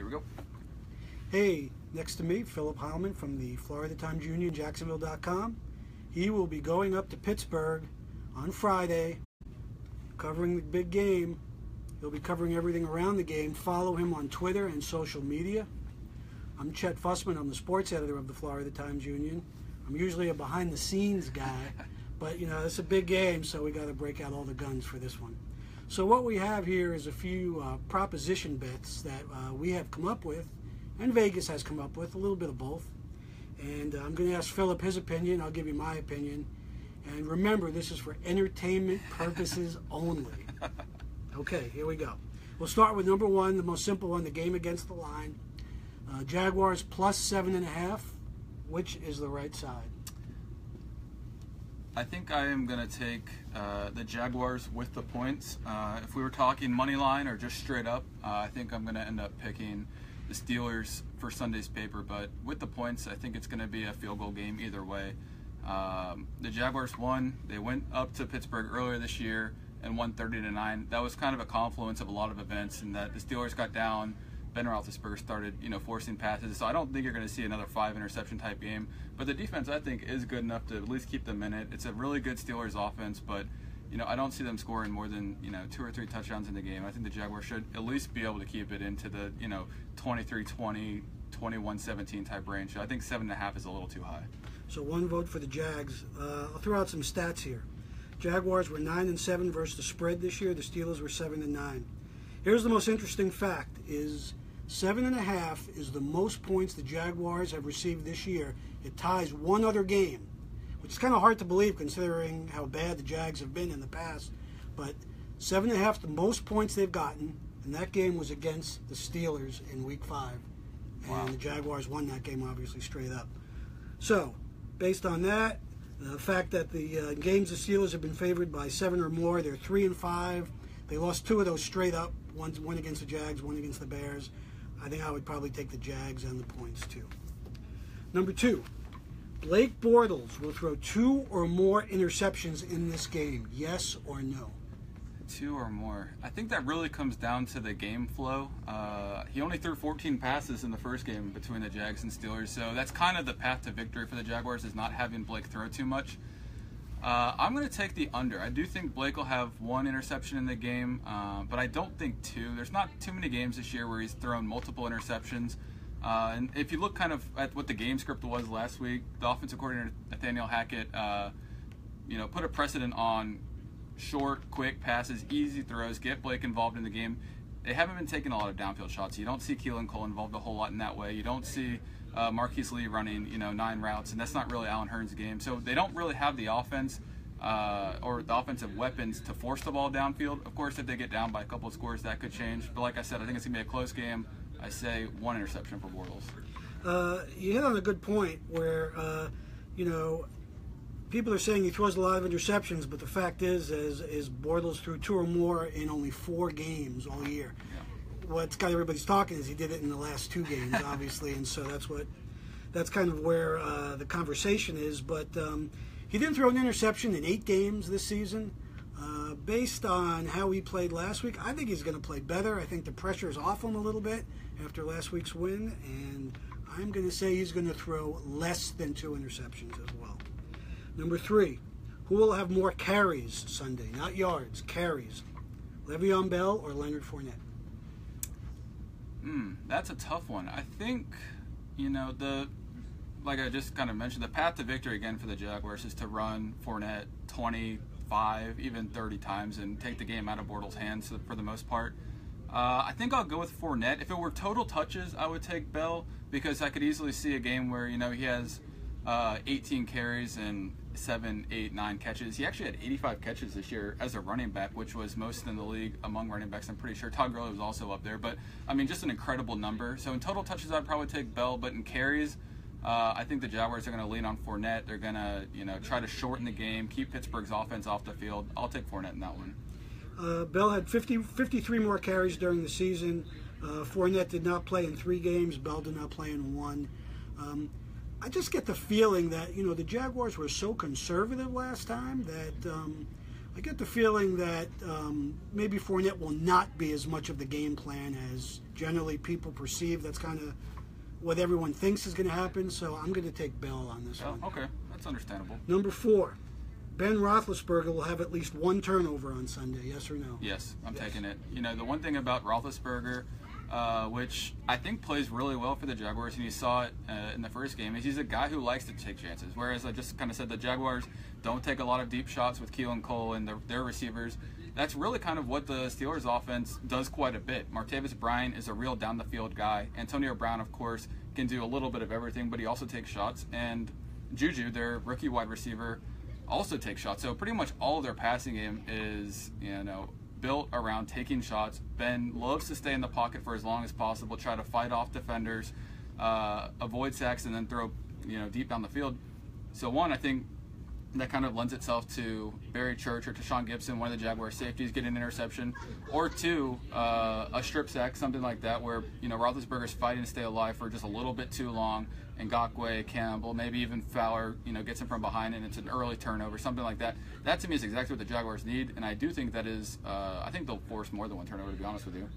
we go. Hey, next to me, Phillip Heilman from the Florida Times Union, Jacksonville.com. He will be going up to Pittsburgh on Friday, covering the big game. He'll be covering everything around the game. Follow him on Twitter and social media. I'm Chet Fussman. I'm the sports editor of the Florida Times Union. I'm usually a behind-the-scenes guy, but, you know, it's a big game, so we got to break out all the guns for this one. So what we have here is a few proposition bets that we have come up with, and Vegas has come up with, a little bit of both. And I'm going to ask Phillip his opinion. I'll give you my opinion. And remember, this is for entertainment purposes only. Okay, here we go. We'll start with number one, the most simple one, the game against the line. Jaguars plus 7.5. Which is the right side? I think I am going to take the Jaguars with the points. If we were talking money line or just straight up, I think I'm going to end up picking the Steelers for Sunday's paper. But with the points, I think it's going to be a field goal game either way. The Jaguars won. They went up to Pittsburgh earlier this year and won 30-9. That was kind of a confluence of a lot of events, in that the Steelers got down. Ben Roethlisberger started, forcing passes. So I don't think you're going to see another 5-interception type game. But the defense, I think, is good enough to at least keep them in it. It's a really good Steelers offense, but I don't see them scoring more than 2 or 3 touchdowns in the game. I think the Jaguars should at least be able to keep it into the 23-20, 21-17 type range. So I think 7.5 is a little too high. So one vote for the Jags. I'll throw out some stats here. Jaguars were 9-7 versus the spread this year. The Steelers were 7-9. Here's the most interesting fact: is 7.5 is the most points the Jaguars have received this year. It ties one other game, which is kind of hard to believe considering how bad the Jags have been in the past. But 7.5, the most points they've gotten, and that game was against the Steelers in Week 5. And wow. The Jaguars won that game, obviously, straight up. So, based on that, the fact that the games the Steelers have been favored by 7 or more, they're 3-5. They lost 2 of those straight up, one against the Jags, one against the Bears. I think I would probably take the Jags and the points too. Number 2, Blake Bortles will throw 2 or more interceptions in this game. Yes or no? 2 or more. I think that really comes down to the game flow. He only threw 14 passes in the first game between the Jags and Steelers, so that's kind of the path to victory for the Jaguars, is not having Blake throw too much. I'm going to take the under. I do think Blake will have 1 interception in the game, but I don't think 2. There's not too many games this year where he's thrown multiple interceptions. And if you look kind of at what the game script was last week, the offensive coordinator Nathaniel Hackett, put a precedent on short, quick passes, easy throws, get Blake involved in the game. They haven't been taking a lot of downfield shots. You don't see Keelan Cole involved a whole lot in that way. You don't see Marquise Lee running, 9 routes, and that's not really Alan Hearn's game. So they don't really have the offense or the offensive weapons to force the ball downfield. Of course, if they get down by a couple of scores, that could change. But like I said, I think it's going to be a close game. I say 1 interception for Bortles. You hit on a good point where, people are saying he throws a lot of interceptions, but the fact is Bortles threw 2 or more in only 4 games all year. Yeah. What's got everybody's talking is he did it in the last 2 games, obviously, and so that's kind of where the conversation is. But he didn't throw an interception in 8 games this season. Based on how he played last week, I think he's going to play better. I think the pressure is off him a little bit after last week's win, and I'm going to say he's going to throw less than 2 interceptions as well. Number 3, who will have more carries Sunday? Not yards, carries. Le'Veon Bell or Leonard Fournette? That's a tough one. I think, like I just kind of mentioned, the path to victory again for the Jaguars is to run Fournette 25, even 30 times and take the game out of Bortles' hands for the most part. I think I'll go with Fournette. If it were total touches, I would take Bell, because I could easily see a game where, he has 18 carries and 7, 8, 9 catches. He actually had 85 catches this year as a running back, which was most in the league among running backs. I'm pretty sure Todd Gurley was also up there, but just an incredible number. So in total touches, I'd probably take Bell, but in carries, I think the Jaguars are going to lean on Fournette. They're going to, try to shorten the game, keep Pittsburgh's offense off the field. I'll take Fournette in that one. Bell had 53 more carries during the season. Fournette did not play in 3 games. Bell did not play in 1. I just get the feeling that, the Jaguars were so conservative last time that I get the feeling that maybe Fournette will not be as much of the game plan as generally people perceive. That's kind of what everyone thinks is going to happen. So I'm going to take Bell on this one. Okay, that's understandable. Number 4. Ben Roethlisberger will have at least one turnover on Sunday, yes or no? Yes, I'm taking it. You know, the one thing about Roethlisberger, which I think plays really well for the Jaguars, and you saw it in the first game, is he's a guy who likes to take chances. Whereas I just kind of said the Jaguars don't take a lot of deep shots with Keelan Cole and their receivers. That's really kind of what the Steelers offense does quite a bit. Martavis Bryant is a real down-the-field guy. Antonio Brown, of course, can do a little bit of everything, but he also takes shots. And Juju, their rookie wide receiver, also take shots. So pretty much all of their passing game is, built around taking shots. Ben loves to stay in the pocket for as long as possible, try to fight off defenders, avoid sacks, and then throw, deep down the field. So one, I think that kind of lends itself to Barry Church or Tashawn Gibson, one of the Jaguar safeties, get an interception, or two, a strip sack, something like that, where Roethlisberger's fighting to stay alive for just a little bit too long. Ngakoue, Campbell, maybe even Fowler, gets him from behind and it's an early turnover, something like that. That to me is exactly what the Jaguars need, and I do think that is, I think they'll force more than one turnover, to be honest with you.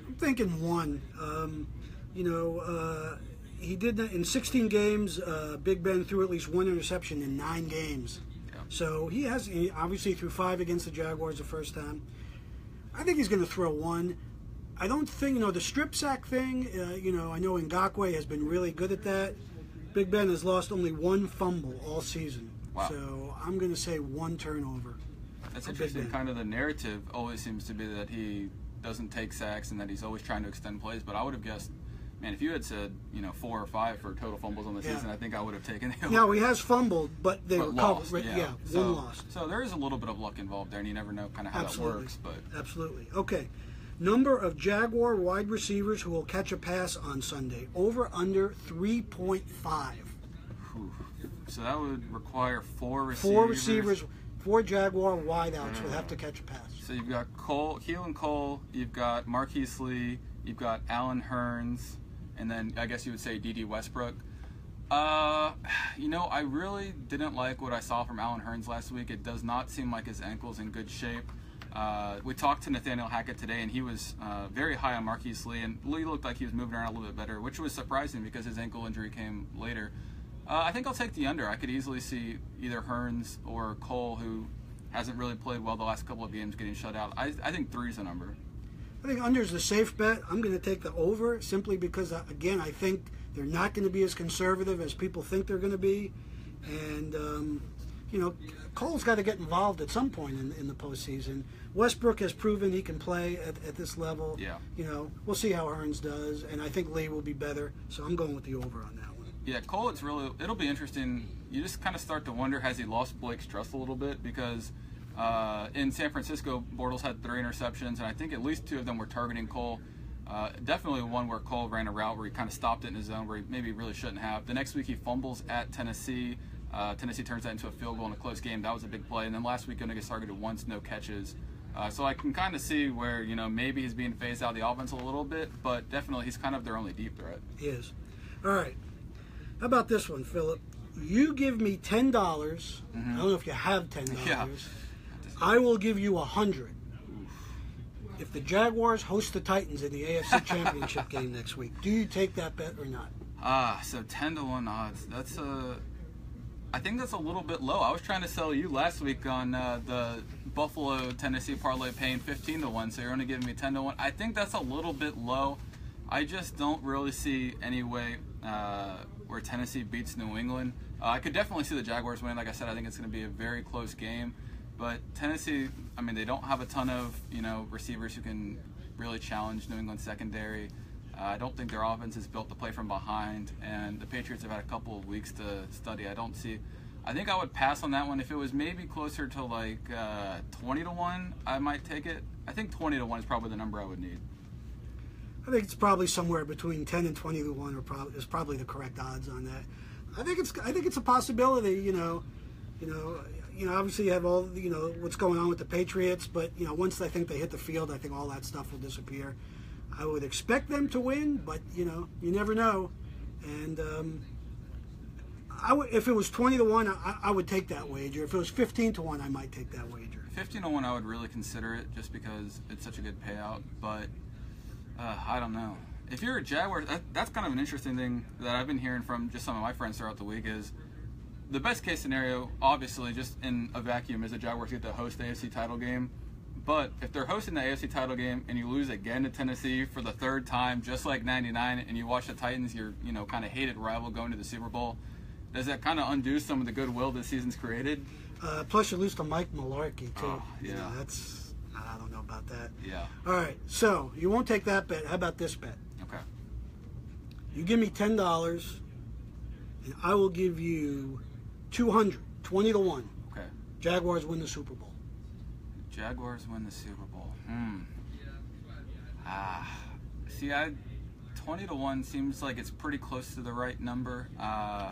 I'm thinking one. He did that in 16 games. Big Ben threw at least one interception in 9 games. Yeah. So he obviously threw 5 against the Jaguars the first time. I think he's going to throw one. I don't think, the strip sack thing, I know Ngakoue has been really good at that. Big Ben has lost only 1 fumble all season. Wow. So I'm going to say 1 turnover. That's interesting. Kind of the narrative always seems to be that he doesn't take sacks and that he's always trying to extend plays. But I would have guessed, man, if you had said, 4 or 5 for total fumbles on the season, I think I would have taken it. Yeah, he has fumbled, but they were lost. One lost. So there is a little bit of luck involved there, and you never know kind of how that works. But Absolutely. Okay. Number of Jaguar wide receivers who will catch a pass on Sunday. Over, under 3.5. So that would require 4 receivers. 4 receivers, 4 Jaguar wideouts will have to catch a pass. So you've got Keelan Cole, you've got Marquise Lee, you've got Allen Hurns, and then I guess you would say D.D. Westbrook. I really didn't like what I saw from Allen Hurns last week. It does not seem like his ankle's in good shape. We talked to Nathaniel Hackett today, and he was very high on Marquise Lee, and Lee looked like he was moving around a little bit better, which was surprising because his ankle injury came later. I think I'll take the under. I could easily see either Hurns or Cole, who hasn't really played well the last couple of games, getting shut out. I think 3 is the number. I think under is the safe bet. I'm going to take the over simply because, again, I think they're not going to be as conservative as people think they're going to be. And, Cole's got to get involved at some point in the postseason. Westbrook has proven he can play at this level. Yeah. We'll see how Hurns does, and I think Lee will be better. So I'm going with the over on that one. Yeah, Cole, it'll be interesting. You just kind of start to wonder, has he lost Blake's trust a little bit? Because in San Francisco, Bortles had 3 interceptions, and I think at least 2 of them were targeting Cole. Definitely one where Cole ran a route where he kind of stopped it in his zone where he maybe really shouldn't have. The next week he fumbles at Tennessee. Tennessee turns that into a field goal in a close game. That was a big play. And then last week, only gets targeted once, no catches. So I can kind of see where, maybe he's being phased out of the offense a little bit, but definitely he's kind of their only deep threat. He is. All right. How about this one, Philip? You give me $10. Mm-hmm. I don't know if you have $10. Yeah. I will give you $100 if the Jaguars host the Titans in the AFC Championship game next week. Do you take that bet or not? So 10-1 odds. I think that's a little bit low. I was trying to sell you last week on the Buffalo Tennessee parlay paying 15-1, so you're only giving me 10-1. I think that's a little bit low. I just don't really see any way where Tennessee beats New England. I could definitely see the Jaguars win. Like I said, I think it's going to be a very close game. But Tennessee, they don't have a ton of receivers who can really challenge New England's secondary. I don't think their offense is built to play from behind, and the Patriots have had a couple of weeks to study. I think I would pass on that one. If it was maybe closer to 20-1, I might take it. I think 20-1 is probably the number I would need. I think it's probably somewhere between 10 and 20-1 is probably the correct odds on that. I think it's a possibility. Obviously you have all what's going on with the Patriots, but once I think they hit the field, I think all that stuff will disappear. I would expect them to win, but you never know. And If it was 20-1, I would take that wager. If it was 15-1, I might take that wager. 15-1, I would really consider it just because it's such a good payout. But I don't know. If you're a Jaguars, that's kind of an interesting thing that I've been hearing from just some of my friends throughout the week is the best case scenario, obviously, just in a vacuum, is the Jaguars get to host the AFC title game. But if they're hosting the AFC title game and you lose again to Tennessee for the third time, just like '99, and you watch the Titans, your kind of hated rival, going to the Super Bowl, does that kind of undo some of the goodwill this season's created? Plus, you lose to Mike Mularkey, too. Oh, yeah. I don't know about that. Yeah. All right, so you won't take that bet. How about this bet? Okay. You give me $10, and I will give you 200, 20-1. Okay. Jaguars win the Super Bowl. Jaguars win the Super Bowl. See, 20-1 seems like it's pretty close to the right number.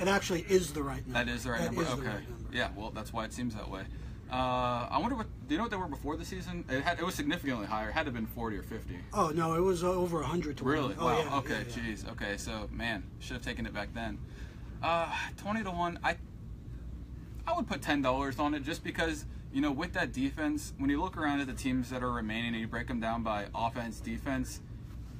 It actually is the right number. That is the right number? Is okay. the right number. Yeah, well, that's why it seems that way. I wonder do you know what they were before the season? It was significantly higher. It had to have been 40 or 50. Oh, no, it was over 100 to 1. Really? Oh, wow. yeah, okay, yeah, yeah. jeez. Okay, so, man, should have taken it back then. 20-1, I would put $10 on it just because, with that defense, when you look around at the teams that are remaining and you break them down by offense, defense,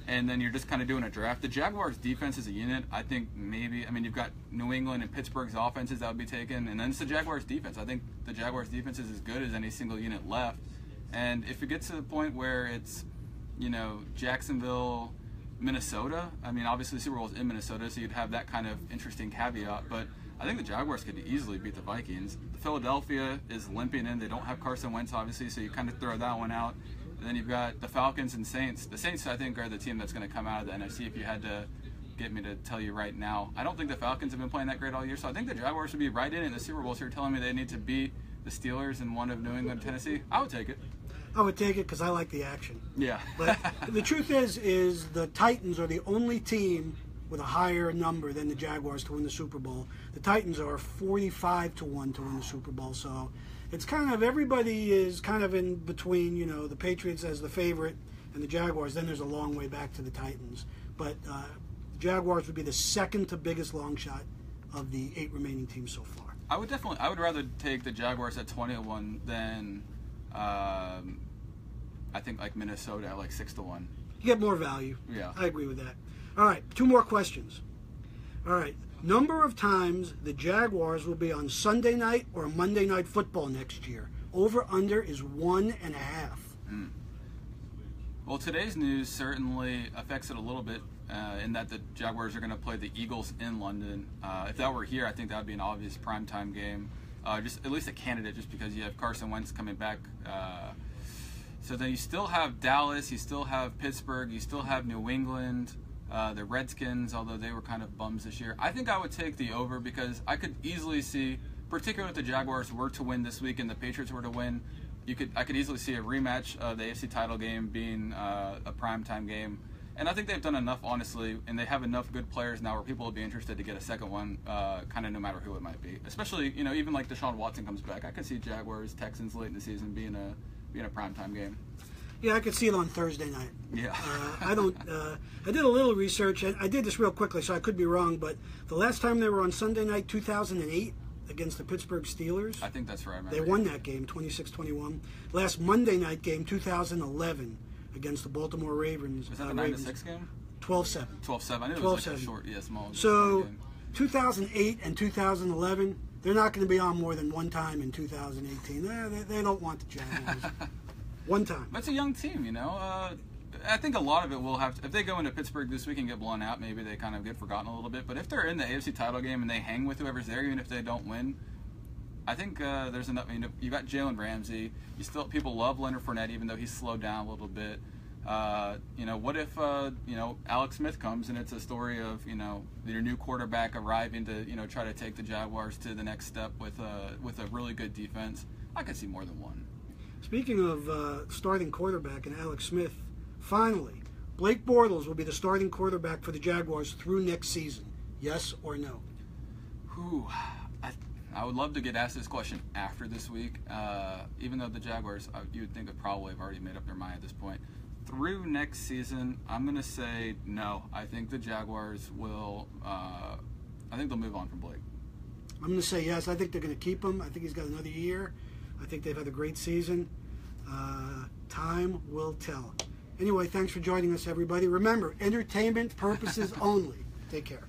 and then you're just kind of doing a draft, the Jaguars' defense as a unit, I think you've got New England and Pittsburgh's offenses that would be taken, and then it's the Jaguars' defense. I think the Jaguars' defense is as good as any single unit left. And if it gets to the point where it's, Jacksonville, Minnesota, obviously the Super Bowl is in Minnesota, so you'd have that kind of interesting caveat, but I think the Jaguars could easily beat the Vikings. Philadelphia is limping in. They don't have Carson Wentz, obviously, so you kind of throw that one out. And then you've got the Falcons and Saints. The Saints, I think, are the team that's going to come out of the NFC if you had to get me to tell you right now. I don't think the Falcons have been playing that great all year, so I think the Jaguars would be right in the Super Bowl. So you're telling me they need to beat the Steelers and one of New England, Tennessee? I would take it. I would take it because I like the action. Yeah. But the truth is the Titans are the only team with a higher number than the Jaguars to win the Super Bowl. The Titans are 45-1 to win the Super Bowl, so it's kind of, everybody is kind of in between, the Patriots as the favorite and the Jaguars. Then there's a long way back to the Titans. But the Jaguars would be the second to biggest long shot of the 8 remaining teams so far. I would rather take the Jaguars at 20-1 than I think like Minnesota at like 6-1. You get more value. Yeah. I agree with that. All right, 2 more questions. All right, number of times the Jaguars will be on Sunday night or Monday Night Football next year. Over under is 1.5. Well, today's news certainly affects it a little bit in that the Jaguars are going to play the Eagles in London. If that were here, I think that would be an obvious primetime game. Just at least a candidate, just because you have Carson Wentz coming back. So then you still have Dallas, you still have Pittsburgh, you still have New England. The Redskins, although they were kind of bums this year. I think I would take the over because I could easily see, particularly if the Jaguars were to win this week and the Patriots were to win, I could easily see a rematch of the AFC title game being a primetime game. And I think they've done enough, honestly, and they have enough good players now where people will be interested to get a second one, kind of no matter who it might be. Especially, even like Deshaun Watson comes back. I could see Jaguars, Texans late in the season being a primetime game. Yeah, I could see it on Thursday night. Yeah. I did a little research, and I did this real quickly, so I could be wrong, but the last time they were on Sunday night, 2008, against the Pittsburgh Steelers. I think that's right. They won that game, 26-21. Last Monday night game, 2011, against the Baltimore Ravens. Was that the 9-6 game? 12-7. 12-7. I knew it was like a short, small. So, game. 2008 and 2011, they're not going to be on more than one time in 2018. They don't want the Jaguars. One time. That's a young team, I think a lot of it will have to, if they go into Pittsburgh this week and get blown out, maybe they kind of get forgotten a little bit. But if they're in the AFC title game and they hang with whoever's there, even if they don't win, I think there's enough. You got Jalen Ramsey. People love Leonard Fournette, even though he's slowed down a little bit. What if Alex Smith comes and it's a story of your new quarterback arriving to try to take the Jaguars to the next step with a really good defense? I could see more than one. Speaking of starting quarterback and Alex Smith, finally, Blake Bortles will be the starting quarterback for the Jaguars through next season. Yes or no? I would love to get asked this question after this week, even though the Jaguars, you would think, would probably have already made up their mind at this point. Through next season, I'm going to say no. I think the Jaguars will, I think they'll move on from Blake. I'm going to say yes. I think they're going to keep him. I think he's got another year. I think they've had a great season. Time will tell. Anyway, thanks for joining us, everybody. Remember, entertainment purposes only. Take care.